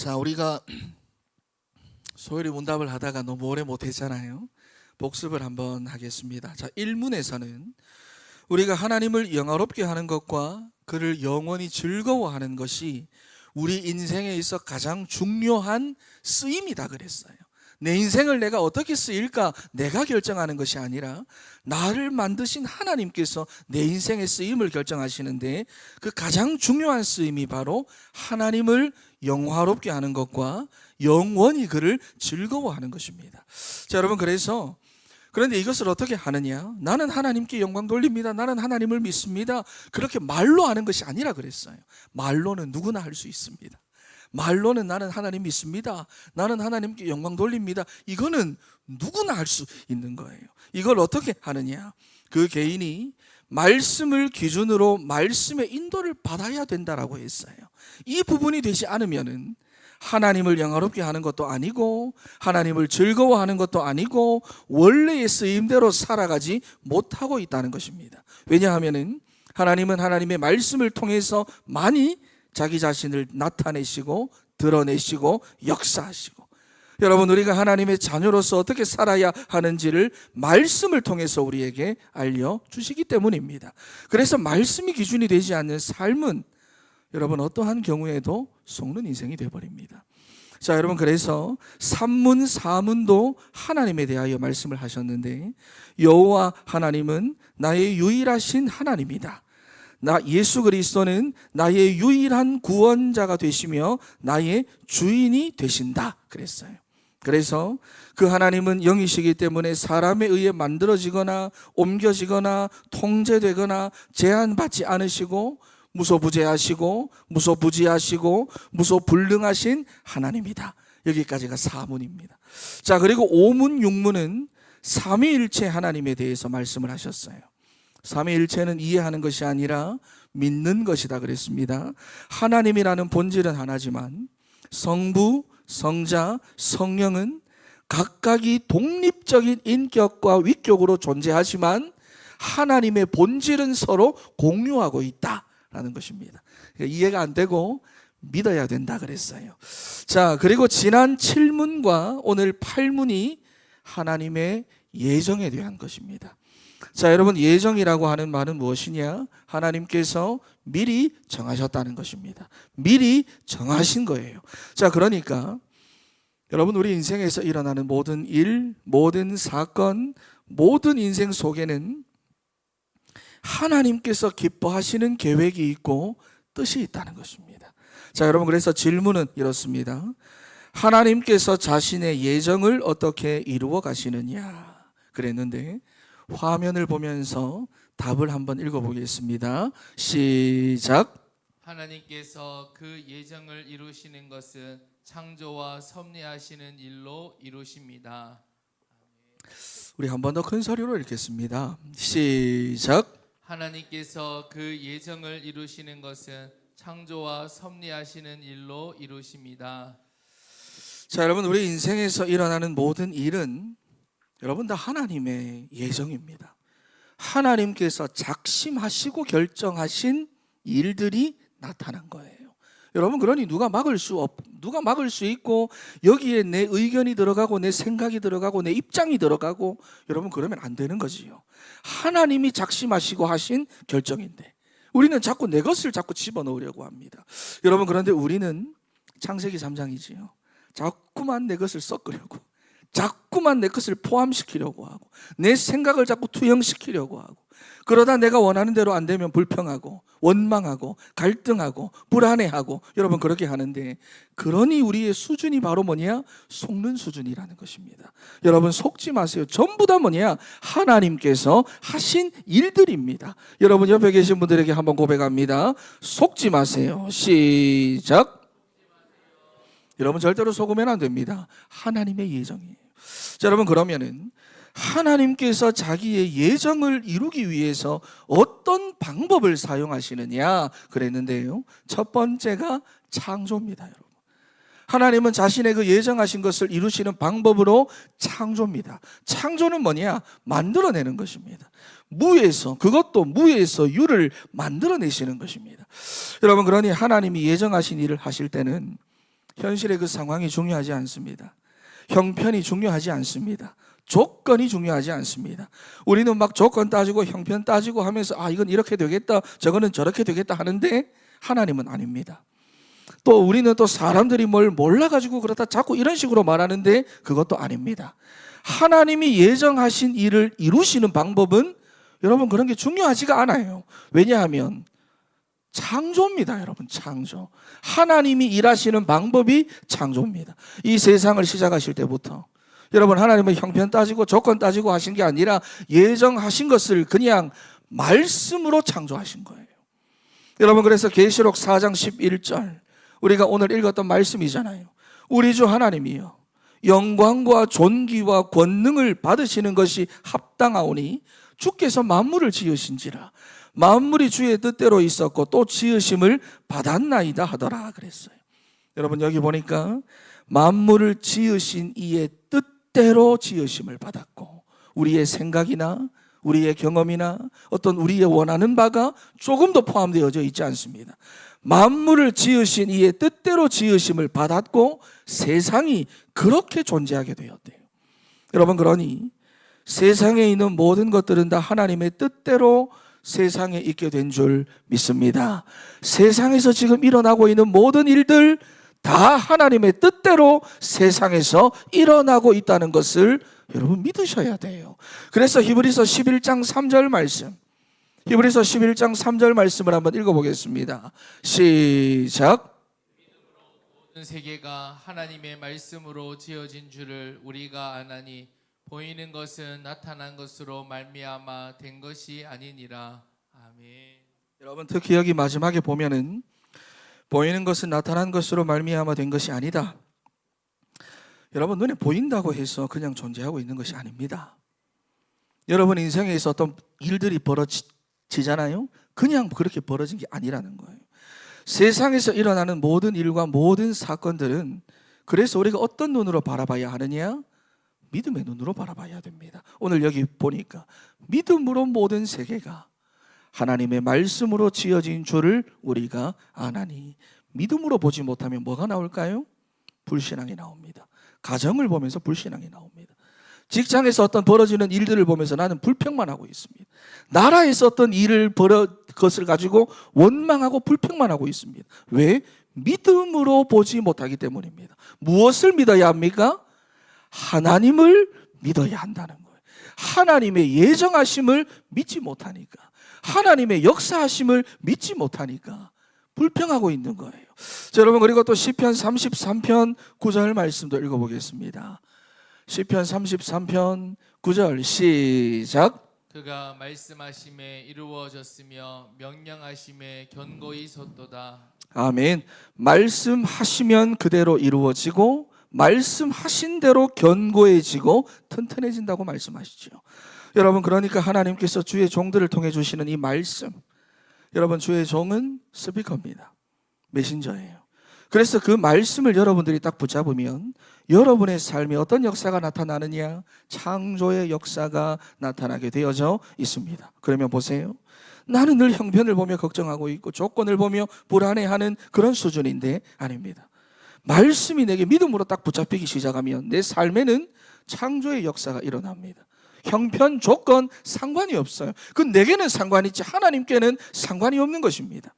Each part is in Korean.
자, 우리가 소요리 문답을 하다가 너무 오래 못했잖아요. 복습을 한번 하겠습니다. 자, 1문에서는 우리가 하나님을 영화롭게 하는 것과 그를 영원히 즐거워하는 것이 우리 인생에 있어 가장 중요한 쓰임이다 그랬어요. 내 인생을 내가 어떻게 쓰일까 내가 결정하는 것이 아니라 나를 만드신 하나님께서 내 인생의 쓰임을 결정하시는데, 그 가장 중요한 쓰임이 바로 하나님을 영화롭게 하는 것과 영원히 그를 즐거워하는 것입니다. 자, 여러분, 그런데 이것을 어떻게 하느냐? 나는 하나님께 영광 돌립니다, 나는 하나님을 믿습니다, 그렇게 말로 하는 것이 아니라 그랬어요. 말로는 누구나 할 수 있습니다. 말로는 나는 하나님 믿습니다, 나는 하나님께 영광 돌립니다, 이거는 누구나 할 수 있는 거예요. 이걸 어떻게 하느냐? 그 개인이 말씀을 기준으로 말씀의 인도를 받아야 된다라고 했어요. 이 부분이 되지 않으면은 하나님을 영화롭게 하는 것도 아니고 하나님을 즐거워하는 것도 아니고 원래의 쓰임대로 살아가지 못하고 있다는 것입니다. 왜냐하면은 하나님은 하나님의 말씀을 통해서 많이 자기 자신을 나타내시고 드러내시고 역사하시고, 여러분, 우리가 하나님의 자녀로서 어떻게 살아야 하는지를 말씀을 통해서 우리에게 알려주시기 때문입니다. 그래서 말씀이 기준이 되지 않는 삶은 여러분 어떠한 경우에도 속는 인생이 되어버립니다. 자, 여러분, 그래서 3문 4문도 하나님에 대하여 말씀을 하셨는데, 여호와 하나님은 나의 유일하신 하나님이다, 나 예수 그리스도는 나의 유일한 구원자가 되시며 나의 주인이 되신다 그랬어요. 그래서 그 하나님은 영이시기 때문에 사람에 의해 만들어지거나 옮겨지거나 통제되거나 제한받지 않으시고 무소부재하시고 무소부지하시고 무소불능하신 하나님이다. 여기까지가 4문입니다. 자, 그리고 5문 6문은 삼위일체 하나님에 대해서 말씀을 하셨어요. 삼위일체는 이해하는 것이 아니라 믿는 것이다 그랬습니다. 하나님이라는 본질은 하나지만 성부, 성자, 성령은 각각이 독립적인 인격과 위격으로 존재하지만 하나님의 본질은 서로 공유하고 있다라는 것입니다. 이해가 안 되고 믿어야 된다 그랬어요. 자, 그리고 지난 7문과 오늘 8문이 하나님의 예정에 대한 것입니다. 자, 여러분, 예정이라고 하는 말은 무엇이냐? 하나님께서 미리 정하셨다는 것입니다. 미리 정하신 거예요. 자, 그러니까 여러분, 우리 인생에서 일어나는 모든 일, 모든 사건, 모든 인생 속에는 하나님께서 기뻐하시는 계획이 있고 뜻이 있다는 것입니다. 자, 여러분, 그래서 질문은 이렇습니다. 하나님께서 자신의 예정을 어떻게 이루어 가시느냐 그랬는데, 화면을 보면서 답을 한번 읽어보겠습니다. 시작. 하나님께서 그 예정을 이루시는 것은 창조와 섭리하시는 일로 이루십니다. 우리 한 번 더 큰 소리로 읽겠습니다. 시작. 하나님께서 그 예정을 이루시는 것은 창조와 섭리하시는 일로 이루십니다. 자, 여러분, 우리 인생에서 일어나는 모든 일은 여러분 다 하나님의 예정입니다. 하나님께서 작심하시고 결정하신 일들이 나타난 거예요. 여러분, 그러니 누가 막을 수 있고 여기에 내 의견이 들어가고 내 생각이 들어가고 내 입장이 들어가고, 여러분, 그러면 안 되는 거지요. 하나님이 작심하시고 하신 결정인데 우리는 자꾸 내 것을 자꾸 집어넣으려고 합니다. 여러분, 그런데 우리는 창세기 3장이지요. 자꾸만 내 것을 섞으려고, 자꾸만 내 것을 포함시키려고 하고 내 생각을 자꾸 투영시키려고 하고, 그러다 내가 원하는 대로 안 되면 불평하고 원망하고 갈등하고 불안해하고, 여러분, 그렇게 하는데, 그러니 우리의 수준이 바로 뭐냐? 속는 수준이라는 것입니다. 여러분, 속지 마세요. 전부 다 뭐냐? 하나님께서 하신 일들입니다. 여러분, 옆에 계신 분들에게 한번 고백합니다. 속지 마세요. 시작. 여러분, 절대로 속으면 안 됩니다. 하나님의 예정이에요. 자, 여러분, 그러면은 하나님께서 자기의 예정을 이루기 위해서 어떤 방법을 사용하시느냐 그랬는데요, 첫 번째가 창조입니다. 여러분, 하나님은 자신의 그 예정하신 것을 이루시는 방법으로 창조입니다. 창조는 뭐냐? 만들어내는 것입니다. 그것도 무에서 유를 만들어내시는 것입니다. 여러분, 그러니 하나님이 예정하신 일을 하실 때는 현실의 그 상황이 중요하지 않습니다. 형편이 중요하지 않습니다. 조건이 중요하지 않습니다. 우리는 막 조건 따지고 형편 따지고 하면서 이건 이렇게 되겠다, 저거는 저렇게 되겠다 하는데 하나님은 아닙니다. 또 우리는 또 사람들이 뭘 몰라가지고 그렇다 자꾸 이런 식으로 말하는데 그것도 아닙니다. 하나님이 예정하신 일을 이루시는 방법은 여러분 그런 게 중요하지가 않아요. 왜냐하면 창조입니다, 여러분. 창조. 하나님이 일하시는 방법이 창조입니다. 이 세상을 시작하실 때부터 여러분 하나님은 형편 따지고 조건 따지고 하신 게 아니라 예정하신 것을 그냥 말씀으로 창조하신 거예요. 여러분 그래서 계시록 4장 11절 우리가 오늘 읽었던 말씀이잖아요. 우리 주 하나님이여 영광과 존귀와 권능을 받으시는 것이 합당하오니 주께서 만물을 지으신지라 만물이 주의 뜻대로 있었고 또 지으심을 받았나이다 하더라 그랬어요. 여러분 여기 보니까 만물을 지으신 이의 뜻대로 지으심을 받았고 우리의 생각이나 우리의 경험이나 어떤 우리의 원하는 바가 조금도 포함되어져 있지 않습니다. 만물을 지으신 이의 뜻대로 지으심을 받았고 세상이 그렇게 존재하게 되었대요. 여러분 그러니 세상에 있는 모든 것들은 다 하나님의 뜻대로 세상에 있게 된 줄 믿습니다. 세상에서 지금 일어나고 있는 모든 일들 다 하나님의 뜻대로 세상에서 일어나고 있다는 것을 여러분 믿으셔야 돼요. 그래서 히브리서 11장 3절 말씀, 히브리서 11장 3절 말씀을 한번 읽어보겠습니다. 시작. 모든 세계가 하나님의 말씀으로 지어진 줄을 우리가 아나니 보이는 것은 나타난 것으로 말미암아 된 것이 아니니라. 아멘. 여러분 특히 여기 마지막에 보면은 보이는 것은 나타난 것으로 말미암아 된 것이 아니다. 여러분 눈에 보인다고 해서 그냥 존재하고 있는 것이 아닙니다. 여러분 인생에서 어떤 일들이 벌어지잖아요. 그냥 그렇게 벌어진 게 아니라는 거예요. 세상에서 일어나는 모든 일과 모든 사건들은 그래서 우리가 어떤 눈으로 바라봐야 하느냐? 믿음의 눈으로 바라봐야 됩니다. 오늘 여기 보니까 믿음으로 모든 세계가 하나님의 말씀으로 지어진 줄을 우리가 아나니 믿음으로 보지 못하면 뭐가 나올까요? 불신앙이 나옵니다. 가정을 보면서 불신앙이 나옵니다. 직장에서 어떤 벌어지는 일들을 보면서 나는 불평만 하고 있습니다. 나라에서 어떤 일을 것을 가지고 원망하고 불평만 하고 있습니다. 왜? 믿음으로 보지 못하기 때문입니다. 무엇을 믿어야 합니까? 하나님을 믿어야 한다는 거예요. 하나님의 예정하심을 믿지 못하니까, 하나님의 역사하심을 믿지 못하니까 불평하고 있는 거예요. 자, 여러분 그리고 또 시편 33편 9절 말씀도 읽어보겠습니다. 시편 33편 9절 시작. 그가 말씀하심에 이루어졌으며 명령하심에 견고히 섰도다. 아멘. 말씀하시면 그대로 이루어지고 말씀하신 대로 견고해지고 튼튼해진다고 말씀하시죠. 여러분 그러니까 하나님께서 주의 종들을 통해 주시는 이 말씀, 여러분 주의 종은 스피커입니다. 메신저예요. 그래서 그 말씀을 여러분들이 딱 붙잡으면 여러분의 삶에 어떤 역사가 나타나느냐? 창조의 역사가 나타나게 되어져 있습니다. 그러면 보세요. 나는 늘 형편을 보며 걱정하고 있고 조건을 보며 불안해하는 그런 수준인데 아닙니다. 말씀이 내게 믿음으로 딱 붙잡히기 시작하면 내 삶에는 창조의 역사가 일어납니다. 형편, 조건 상관이 없어요. 그건 내게는 상관이 있지 하나님께는 상관이 없는 것입니다.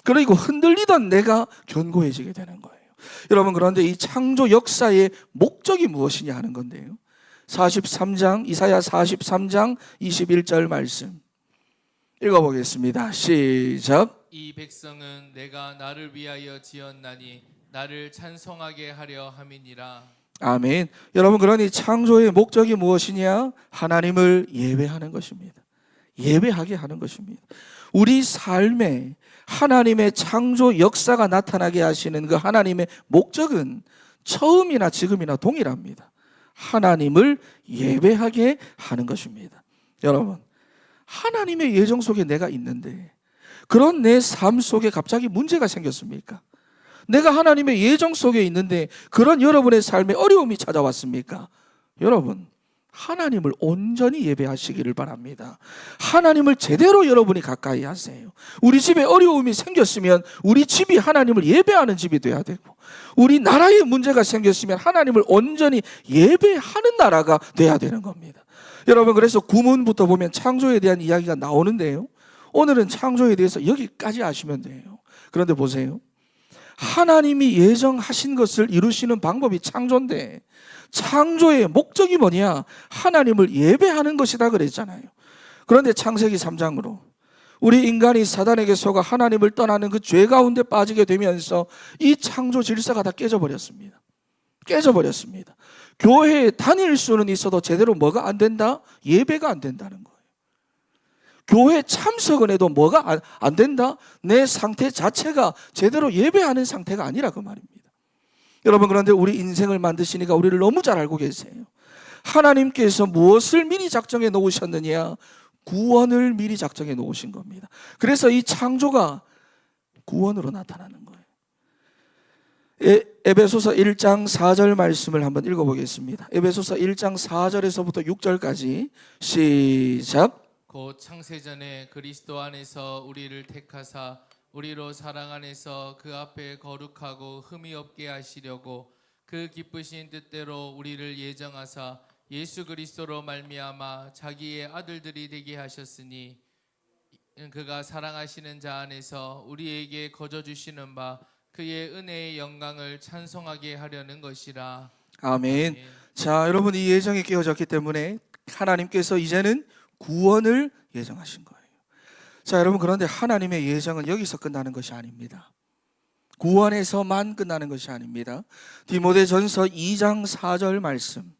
그리고 흔들리던 내가 견고해지게 되는 거예요. 여러분 그런데 이 창조 역사의 목적이 무엇이냐 하는 건데요. 43장 이사야 43장 21절 말씀 읽어보겠습니다. 시작. 이 백성은 내가 나를 위하여 지었나니 나를 찬송하게 하려 함이니라. 아멘. 여러분 그러니 창조의 목적이 무엇이냐? 하나님을 예배하는 것입니다. 예배하게 하는 것입니다. 우리 삶에 하나님의 창조 역사가 나타나게 하시는 그 하나님의 목적은 처음이나 지금이나 동일합니다. 하나님을 예배하게 하는 것입니다. 여러분 하나님의 예정 속에 내가 있는데 그런 내 삶 속에 갑자기 문제가 생겼습니까? 내가 하나님의 예정 속에 있는데 그런 여러분의 삶에 어려움이 찾아왔습니까? 여러분 하나님을 온전히 예배하시기를 바랍니다. 하나님을 제대로 여러분이 가까이 하세요. 우리 집에 어려움이 생겼으면 우리 집이 하나님을 예배하는 집이 돼야 되고, 우리 나라에 문제가 생겼으면 하나님을 온전히 예배하는 나라가 돼야 되는 겁니다. 여러분, 그래서 구문부터 보면 창조에 대한 이야기가 나오는데요, 오늘은 창조에 대해서 여기까지 아시면 돼요. 그런데 보세요, 하나님이 예정하신 것을 이루시는 방법이 창조인데, 창조의 목적이 뭐냐? 하나님을 예배하는 것이다 그랬잖아요. 그런데 창세기 3장으로 우리 인간이 사단에게 속아 하나님을 떠나는 그 죄 가운데 빠지게 되면서 이 창조 질서가 다 깨져버렸습니다. 깨져버렸습니다. 교회에 다닐 수는 있어도 제대로 뭐가 안 된다? 예배가 안 된다는 거예요. 교회 참석은 해도 뭐가 안 된다? 내 상태 자체가 제대로 예배하는 상태가 아니라 그 말입니다. 여러분, 그런데 우리 인생을 만드시니까 우리를 너무 잘 알고 계세요. 하나님께서 무엇을 미리 작정해 놓으셨느냐? 구원을 미리 작정해 놓으신 겁니다. 그래서 이 창조가 구원으로 나타나는 거예요. 에베소서 1장 4절 말씀을 한번 읽어보겠습니다. 에베소서 1장 4절에서부터 6절까지 시작. 곧 창세전에 그리스도 안에서 우리를 택하사 우리로 사랑 안에서 그 앞에 거룩하고 흠이 없게 하시려고 그 기쁘신 뜻대로 우리를 예정하사 예수 그리스도로 말미암아 자기의 아들들이 되게 하셨으니, 그가 사랑하시는 자 안에서 우리에게 거저 주시는 바 그의 은혜의 영광을 찬송하게 하려는 것이라. 아멘. 아멘. 자, 여러분, 이 예정이 깨어졌기 때문에 하나님께서 이제는 구원을 예정하신 거예요. 자, 여러분, 그런데 하나님의 예정은 여기서 끝나는 것이 아닙니다. 구원에서만 끝나는 것이 아닙니다. 디모데전서 2장 4절 말씀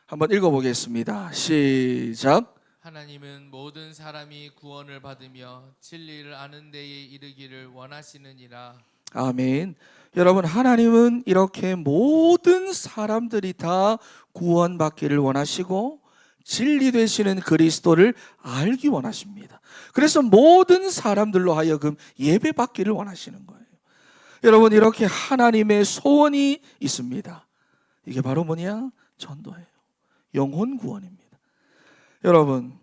한번 읽어보겠습니다. 시작. 하나님은 모든 사람이 구원을 받으며 진리를 아는 데에 이르기를 원하시느니라. 아멘. 여러분, 하나님은 이렇게 모든 사람들이 다 구원받기를 원하시고 진리 되시는 그리스도를 알기 원하십니다. 그래서 모든 사람들로 하여금 예배받기를 원하시는 거예요. 여러분, 이렇게 하나님의 소원이 있습니다. 이게 바로 뭐냐? 전도예요. 영혼 구원입니다. 여러분,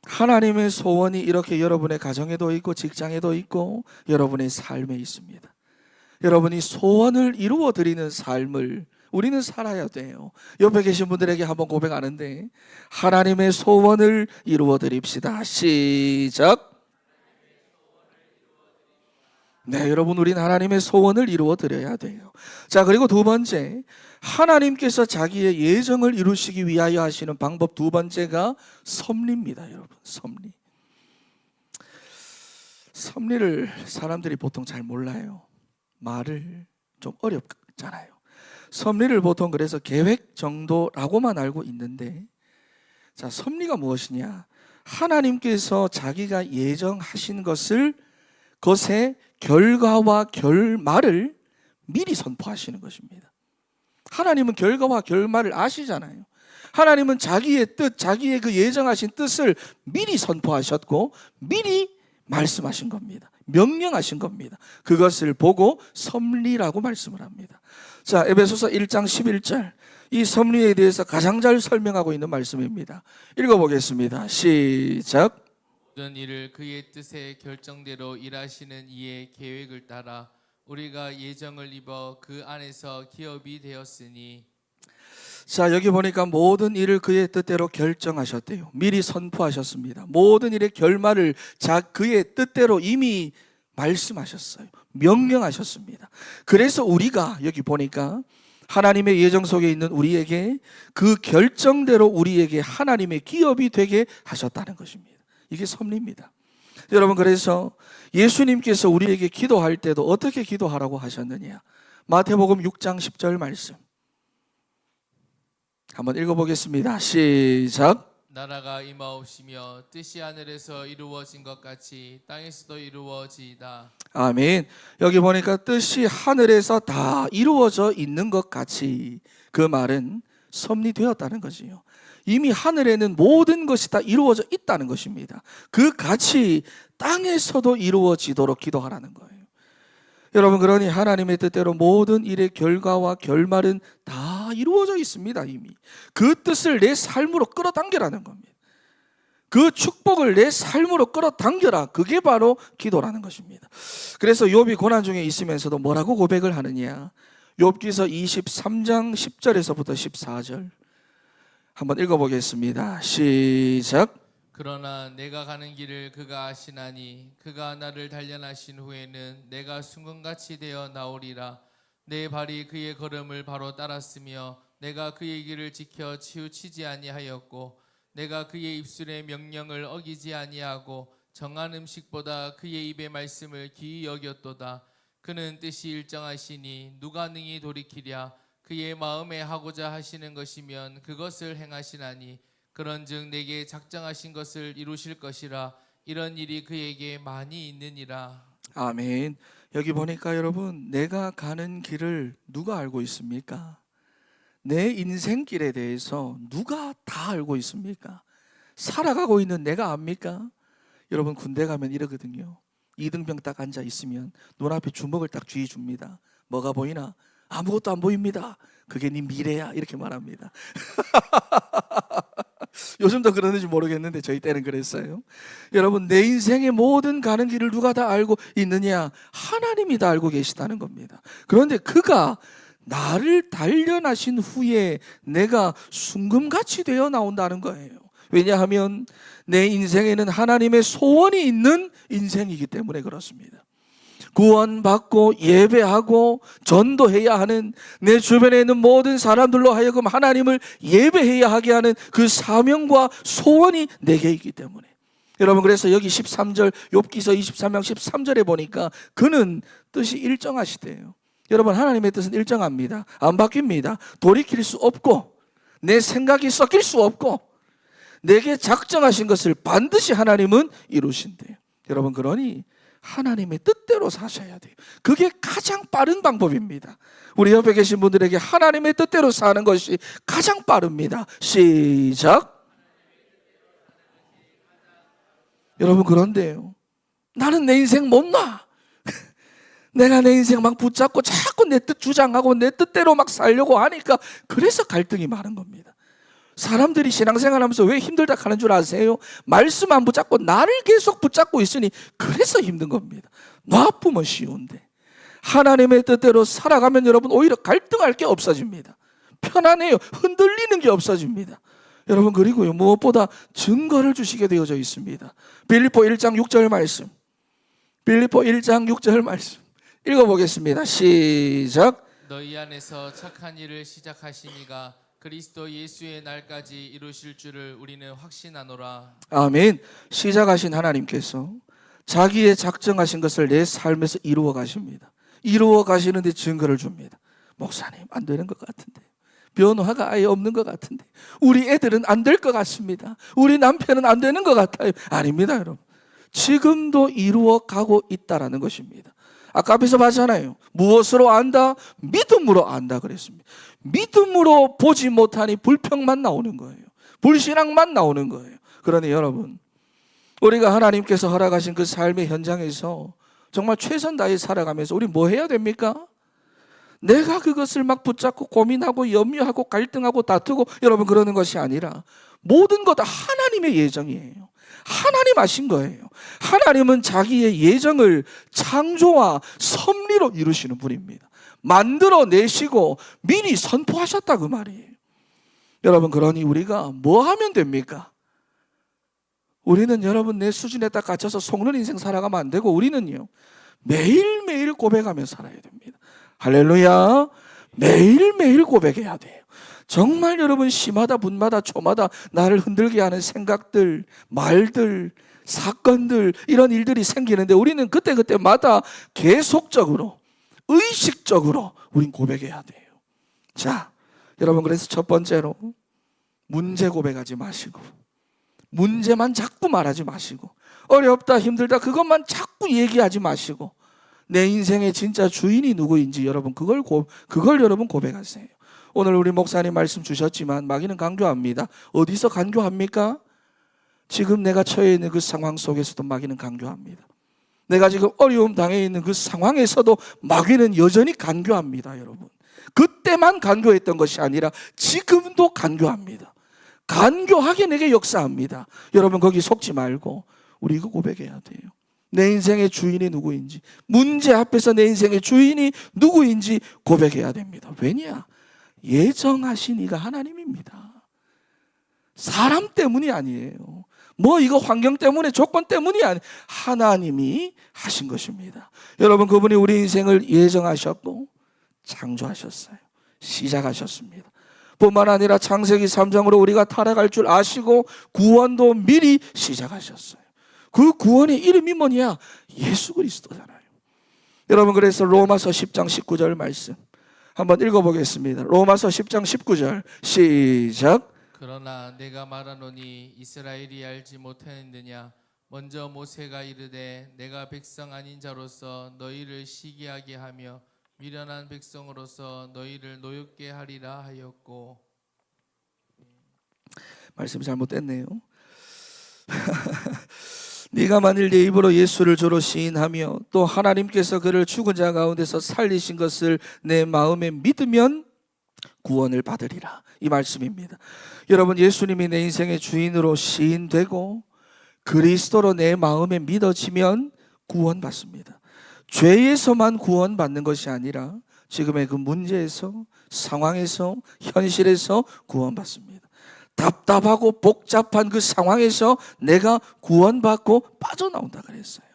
하나님의 소원이 이렇게 여러분의 가정에도 있고 직장에도 있고 여러분의 삶에 있습니다. 여러분이 소원을 이루어 드리는 삶을 우리는 살아야 돼요. 옆에 계신 분들에게 한번 고백하는데, 하나님의 소원을 이루어 드립시다. 시작. 네, 여러분, 우리는 하나님의 소원을 이루어 드려야 돼요. 자, 그리고 두 번째, 하나님께서 자기의 예정을 이루시기 위하여 하시는 방법 두 번째가 섭리입니다. 여러분, 섭리. 섭리를 사람들이 보통 잘 몰라요. 말을 좀 어렵잖아요. 섭리를 보통 그래서 계획 정도라고만 알고 있는데, 자, 섭리가 무엇이냐? 하나님께서 자기가 예정하신 것의 결과와 결말을 미리 선포하시는 것입니다. 하나님은 결과와 결말을 아시잖아요. 하나님은 자기의 뜻, 자기의 그 예정하신 뜻을 미리 선포하셨고 미리 말씀하신 겁니다. 명령하신 겁니다. 그것을 보고 섭리라고 말씀을 합니다. 자, 에베소서 1장 11절, 이 섭리에 대해서 가장 잘 설명하고 있는 말씀입니다. 읽어보겠습니다. 시작. 모든 일을 그의 뜻의 결정대로 일하시는 이의 계획을 따라 우리가 예정을 입어 그 안에서 기업이 되었으니. 자, 여기 보니까 모든 일을 그의 뜻대로 결정하셨대요. 미리 선포하셨습니다. 모든 일의 결말을 그의 뜻대로 이미 말씀하셨어요. 명령하셨습니다. 그래서 우리가 여기 보니까 하나님의 예정 속에 있는 우리에게 그 결정대로 우리에게 하나님의 기업이 되게 하셨다는 것입니다. 이게 섭리입니다. 여러분, 그래서 예수님께서 우리에게 기도할 때도 어떻게 기도하라고 하셨느냐? 마태복음 6장 10절 말씀 한번 읽어보겠습니다. 시작. 나라가 임하옵시며 뜻이 하늘에서 이루어진 것 같이 땅에서도 이루어지이다. 아멘. 여기 보니까 뜻이 하늘에서 다 이루어져 있는 것 같이, 그 말은 섭리되었다는 거지요. 이미 하늘에는 모든 것이 다 이루어져 있다는 것입니다. 그 같이 땅에서도 이루어지도록 기도하라는 거예요. 여러분, 그러니 하나님의 뜻대로 모든 일의 결과와 결말은 다 다 이루어져 있습니다. 이미 그 뜻을 내 삶으로 끌어당겨라는 겁니다. 그 축복을 내 삶으로 끌어당겨라. 그게 바로 기도라는 것입니다. 그래서 욥이 고난 중에 있으면서도 뭐라고 고백을 하느냐. 욥기서 23장 10절에서부터 14절 한번 읽어보겠습니다. 시작. 그러나 내가 가는 길을 그가 아시나니 그가 나를 단련하신 후에는 내가 순금같이 되어 나오리라. 내 발이 그의 걸음을 바로 따랐으며 내가 그의 길을 지켜 치우치지 아니하였고 내가 그의 입술의 명령을 어기지 아니하고 정한 음식보다 그의 입의 말씀을 귀히 여겼도다. 그는 뜻이 일정하시니 누가 능히 돌이키랴. 그의 마음에 하고자 하시는 것이면 그것을 행하시나니 그런즉 내게 작정하신 것을 이루실 것이라. 이런 일이 그에게 많이 있느니라. 아멘. 여기 보니까 여러분, 내가 가는 길을 누가 알고 있습니까? 내 인생길에 대해서 누가 다 알고 있습니까? 살아가고 있는 내가 압니까? 여러분, 군대 가면 이러거든요. 이등병 딱 앉아 있으면 눈앞에 주먹을 딱 쥐줍니다. 뭐가 보이나? 아무것도 안 보입니다. 그게 네 미래야. 이렇게 말합니다. 요즘도 그러는지 모르겠는데 저희 때는 그랬어요. 여러분, 내 인생의 모든 가는 길을 누가 다 알고 있느냐? 하나님이 다 알고 계시다는 겁니다. 그런데 그가 나를 단련하신 후에 내가 순금같이 되어 나온다는 거예요. 왜냐하면 내 인생에는 하나님의 소원이 있는 인생이기 때문에 그렇습니다. 구원받고 예배하고 전도해야 하는, 내 주변에 있는 모든 사람들로 하여금 하나님을 예배해야 하게 하는 그 사명과 소원이 내게 있기 때문에. 여러분, 그래서 여기 13절 욥기서 23장 13절에 보니까 그는 뜻이 일정하시대요. 여러분, 하나님의 뜻은 일정합니다. 안 바뀝니다. 돌이킬 수 없고 내 생각이 섞일 수 없고 내게 작정하신 것을 반드시 하나님은 이루신대요. 여러분, 그러니 하나님의 뜻대로 사셔야 돼요. 그게 가장 빠른 방법입니다. 우리 옆에 계신 분들에게 하나님의 뜻대로 사는 것이 가장 빠릅니다. 시작. 여러분, 그런데요, 나는 내 인생 못 놔. 내가 내 인생 막 붙잡고 자꾸 내 뜻 주장하고 내 뜻대로 막 살려고 하니까 그래서 갈등이 많은 겁니다. 사람들이 신앙생활하면서 왜 힘들다 하는 줄 아세요? 말씀 안 붙잡고 나를 계속 붙잡고 있으니 그래서 힘든 겁니다. 놔두면 쉬운데 하나님의 뜻대로 살아가면 여러분 오히려 갈등할 게 없어집니다. 편안해요. 흔들리는 게 없어집니다. 여러분, 그리고요, 무엇보다 증거를 주시게 되어져 있습니다. 빌립보 1장 6절 말씀, 빌립보 1장 6절 말씀 읽어보겠습니다. 시작. 너희 안에서 착한 일을 시작하시니가 그리스도 예수의 날까지 이루실 줄을 우리는 확신하노라. 아멘. 시작하신 하나님께서 자기의 작정하신 것을 내 삶에서 이루어 가십니다. 이루어 가시는데 증거를 줍니다. 목사님, 안 되는 것 같은데, 변화가 아예 없는 것 같은데, 우리 애들은 안 될 것 같습니다. 우리 남편은 안 되는 것 같아요. 아닙니다, 여러분. 지금도 이루어 가고 있다라는 것입니다. 아까 앞에서 봤잖아요. 무엇으로 안다? 믿음으로 안다 그랬습니다. 믿음으로 보지 못하니 불평만 나오는 거예요. 불신앙만 나오는 거예요. 그러니 여러분, 우리가 하나님께서 허락하신 그 삶의 현장에서 정말 최선 다해 살아가면서 우리 뭐 해야 됩니까? 내가 그것을 막 붙잡고 고민하고 염려하고 갈등하고 다투고 여러분 그러는 것이 아니라 모든 것 다 하나님의 예정이에요. 하나님 하신 거예요. 하나님은 자기의 예정을 창조와 섭리로 이루시는 분입니다. 만들어내시고 미리 선포하셨다 그 말이에요. 여러분, 그러니 우리가 뭐 하면 됩니까? 우리는 여러분 내 수준에 딱 갇혀서 속는 인생 살아가면 안 되고 우리는요, 매일매일 고백하며 살아야 됩니다. 할렐루야. 매일매일 고백해야 돼요. 정말 여러분 시마다 분마다 초마다 나를 흔들게 하는 생각들, 말들, 사건들, 이런 일들이 생기는데 우리는 그때그때마다 계속적으로 의식적으로 우린 고백해야 돼요. 자, 여러분, 그래서 첫 번째로 문제 고백하지 마시고 문제만 자꾸 말하지 마시고 어렵다 힘들다 그것만 자꾸 얘기하지 마시고 내 인생의 진짜 주인이 누구인지 여러분 그걸 여러분 고백하세요. 오늘 우리 목사님 말씀 주셨지만 마귀는 강조합니다. 어디서 강조합니까? 지금 내가 처해 있는 그 상황 속에서도 마귀는 강조합니다. 내가 지금 어려움 당해 있는 그 상황에서도 마귀는 여전히 강조합니다. 여러분, 그때만 간교했던 것이 아니라 지금도 간교합니다. 간교하게 내게 역사합니다. 여러분 거기 속지 말고 우리 이거 고백해야 돼요. 내 인생의 주인이 누구인지, 문제 앞에서 내 인생의 주인이 누구인지 고백해야 됩니다. 왜냐? 예정하신 이가 하나님입니다. 사람 때문이 아니에요. 뭐 이거 환경 때문에, 조건 때문이 아니에요. 하나님이 하신 것입니다. 여러분 그분이 우리 인생을 예정하셨고 창조하셨어요. 시작하셨습니다. 뿐만 아니라 창세기 3장으로 우리가 타락할 줄 아시고 구원도 미리 시작하셨어요. 그 구원의 이름이 뭐냐? 예수 그리스도잖아요. 여러분 그래서 로마서 10장 19절 말씀 한번 읽어보겠습니다. 로마서 10장 19절 시작. 그러나 내가 말하노니 이스라엘이 알지 못하였느냐? 먼저 모세가 이르되 내가 백성 아닌 자로서 너희를 시기하게 하며 미련한 백성으로서 너희를 노엽게 하리라 하였고. 말씀이 잘못됐네요. 네가 만일 네 입으로 예수를 주로 시인하며 또 하나님께서 그를 죽은 자 가운데서 살리신 것을 내 마음에 믿으면 구원을 받으리라. 이 말씀입니다. 여러분 예수님이 내 인생의 주인으로 시인되고 그리스도로 내 마음에 믿어지면 구원받습니다. 죄에서만 구원받는 것이 아니라 지금의 그 문제에서, 상황에서, 현실에서 구원받습니다. 답답하고 복잡한 그 상황에서 내가 구원받고 빠져나온다 그랬어요.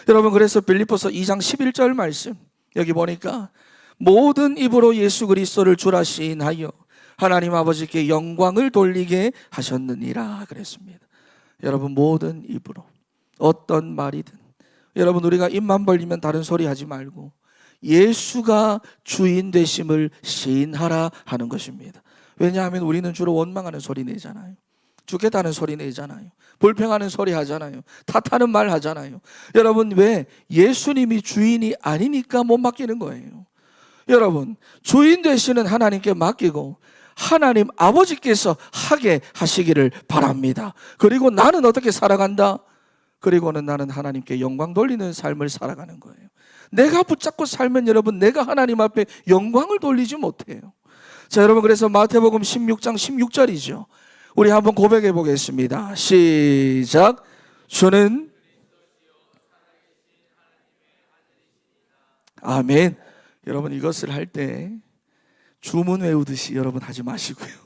여러분 그래서 빌립보서 2장 11절 말씀 여기 보니까 모든 입으로 예수 그리스도를 주라 시인하여 하나님 아버지께 영광을 돌리게 하셨느니라 그랬습니다. 여러분 모든 입으로 어떤 말이든 여러분 우리가 입만 벌리면 다른 소리 하지 말고 예수가 주인 되심을 시인하라 하는 것입니다. 왜냐하면 우리는 주로 원망하는 소리 내잖아요. 죽겠다는 소리 내잖아요. 불평하는 소리 하잖아요. 탓하는 말 하잖아요. 여러분 왜? 예수님이 주인이 아니니까 못 맡기는 거예요. 여러분 주인 되시는 하나님께 맡기고 하나님 아버지께서 하게 하시기를 바랍니다. 그리고 나는 어떻게 살아간다? 그리고는 나는 하나님께 영광 돌리는 삶을 살아가는 거예요. 내가 붙잡고 살면 여러분 내가 하나님 앞에 영광을 돌리지 못해요. 자 여러분 그래서 마태복음 16장 16절이죠. 우리 한번 고백해 보겠습니다. 시작. 주는 아멘. 여러분 이것을 할 때 주문 외우듯이 여러분 하지 마시고요.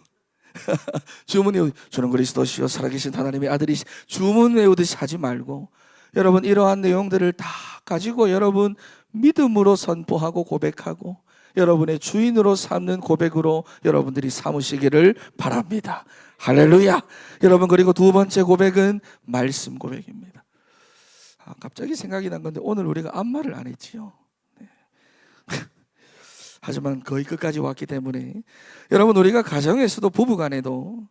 주문 외우 주는 그리스도시요 살아계신 하나님의 아들이시 주문 외우듯이 하지 말고 여러분 이러한 내용들을 다 가지고 여러분 믿음으로 선포하고 고백하고 여러분의 주인으로 삼는 고백으로 여러분들이 삼으시기를 바랍니다. 할렐루야. 여러분 그리고 두 번째 고백은 말씀 고백입니다. 갑자기 생각이 난 건데 오늘 우리가 아무 말을 안 했지요. 네. 하지만 거의 끝까지 왔기 때문에 여러분 우리가 가정에서도 부부간에도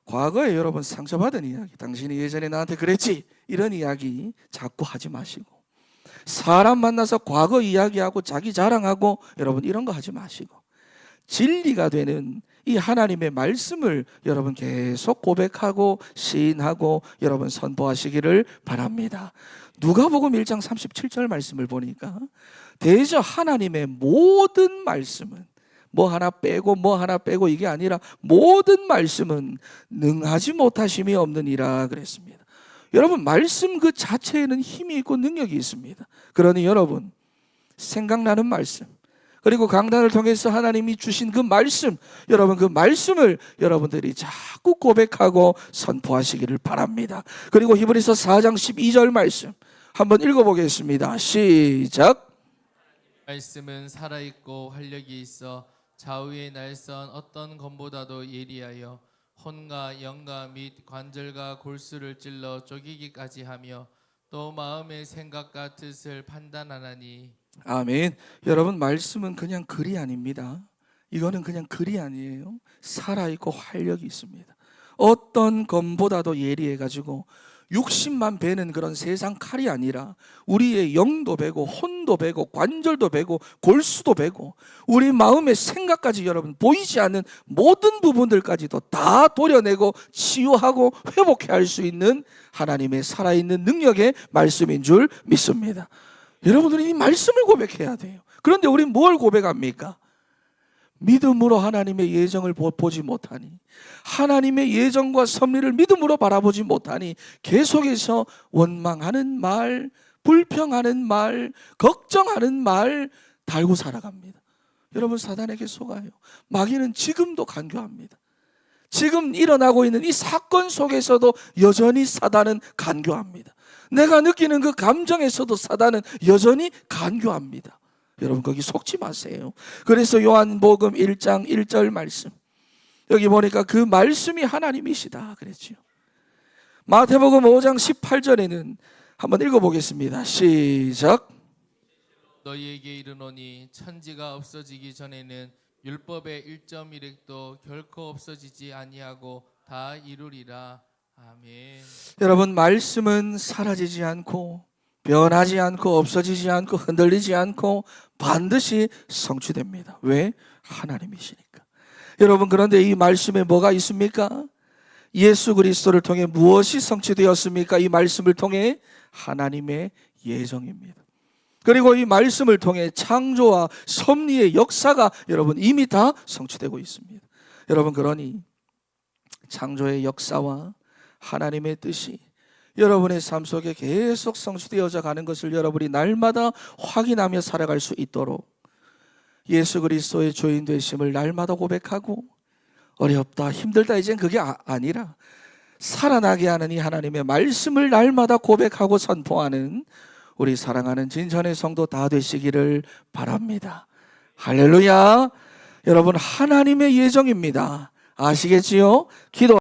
과거에 여러분 상처받은 이야기 당신이 예전에 나한테 그랬지 이런 이야기 자꾸 하지 마시고 사람 만나서 과거 이야기하고 자기 자랑하고 여러분 이런 거 하지 마시고 진리가 되는 이 하나님의 말씀을 여러분 계속 고백하고 시인하고 여러분 선포하시기를 바랍니다. 누가복음 1장 37절 말씀을 보니까 대저 하나님의 모든 말씀은 뭐 하나 빼고 이게 아니라 모든 말씀은 능하지 못하심이 없느니라 그랬습니다. 여러분 말씀 그 자체에는 힘이 있고 능력이 있습니다. 그러니 여러분 생각나는 말씀 그리고 강단을 통해서 하나님이 주신 그 말씀 여러분 그 말씀을 여러분들이 자꾸 고백하고 선포하시기를 바랍니다. 그리고 히브리서 4장 12절 말씀 한번 읽어보겠습니다. 시작. 말씀은 살아있고 활력이 있어 좌우의 날선 어떤 검보다도 예리하여 혼과 영과 및 관절과 골수를 찔러 쪼개기까지 하며 또 마음의 생각과 뜻을 판단하나니. 아멘. 여러분 말씀은 그냥 글이 아닙니다. 이거는 그냥 글이 아니에요. 살아있고 활력이 있습니다. 어떤 검보다도 예리해가지고 60만 배는 그런 세상 칼이 아니라 우리의 영도 베고 혼도 베고 관절도 베고 골수도 베고 우리 마음의 생각까지 여러분 보이지 않는 모든 부분들까지도 다 도려내고 치유하고 회복해 할 수 있는 하나님의 살아있는 능력의 말씀인 줄 믿습니다. 여러분들이 이 말씀을 고백해야 돼요. 그런데 우리는 뭘 고백합니까? 믿음으로 하나님의 예정을 보지 못하니, 하나님의 예정과 섭리를 믿음으로 바라보지 못하니 계속해서 원망하는 말, 불평하는 말, 걱정하는 말 달고 살아갑니다. 여러분, 사단에게 속아요. 마귀는 지금도 간교합니다. 지금 일어나고 있는 이 사건 속에서도 여전히 사단은 간교합니다. 내가 느끼는 그 감정에서도 사단은 여전히 간교합니다. 여러분, 거기 속지 마세요. 그래서 요한복음 1장 1절 말씀, 여기 보니까 그 말씀이 하나님이시다 그랬죠. 마태복음 5장 18절에는 한번 읽어보겠습니다. 시작. 너희에게 이르노니 천지가 없어지기 전에는 율법의 1.1획도 결코 없어지지 아니하고 다 이루리라. 아멘. 여러분, 말씀은 사라지지 않고 변하지 않고 없어지지 않고 흔들리지 않고 반드시 성취됩니다. 왜? 하나님이시니까. 여러분, 그런데 이 말씀에 뭐가 있습니까? 예수 그리스도를 통해 무엇이 성취되었습니까? 이 말씀을 통해 하나님의 예정입니다. 그리고 이 말씀을 통해 창조와 섭리의 역사가 여러분 이미 다 성취되고 있습니다. 여러분, 그러니 창조의 역사와 하나님의 뜻이 여러분의 삶 속에 계속 성취되어져 가는 것을 여러분이 날마다 확인하며 살아갈 수 있도록 예수 그리스도의 주인 되심을 날마다 고백하고, 어렵다, 힘들다, 이젠 그게 아니라 살아나게 하는 이 하나님의 말씀을 날마다 고백하고 선포하는 우리 사랑하는 진천의 성도 다 되시기를 바랍니다. 할렐루야. 여러분, 하나님의 예정입니다. 아시겠지요? 기도